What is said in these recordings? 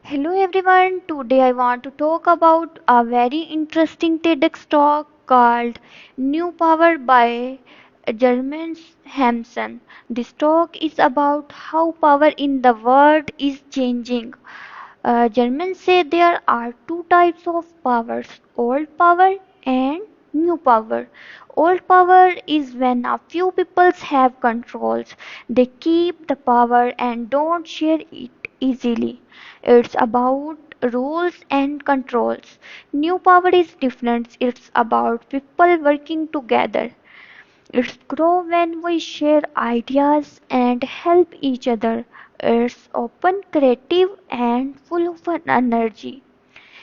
Hello everyone, today I want to talk about a very interesting TEDx talk called New Power by German Hamson. This talk is about how power in the world is changing. Germans say there are two types of powers, old power and new power. Old power is when a few people have controls. They keep the power and don't share it easily. It's about rules and controls. New power is different. It's about people working together. It's grow when we share ideas and help each other. It's open, creative, and full of energy.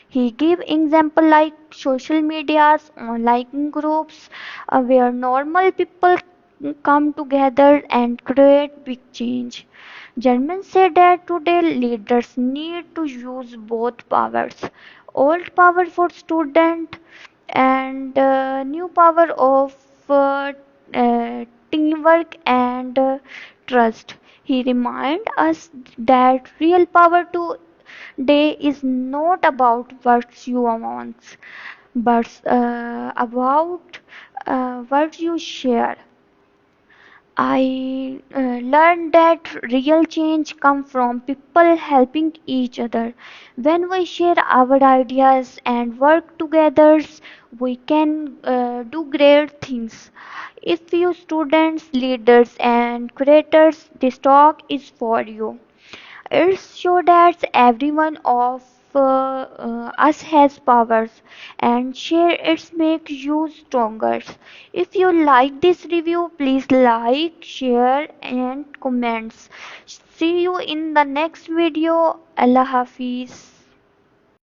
He gave example like social medias, online groups, where normal people come together and create big change. Germans say that today leaders need to use both powers. Old power for student and new power of teamwork and trust. He reminds us that real power today is not about what you want, but about what you share. I learned that real change comes from people helping each other. When we share our ideas and work together, we can do great things. If you students, leaders, and creators, this talk is for you. It shows that everyone of us has powers and share it makes you stronger. If you like this review, please like, share and comments. See you in the next video. Allah Hafiz.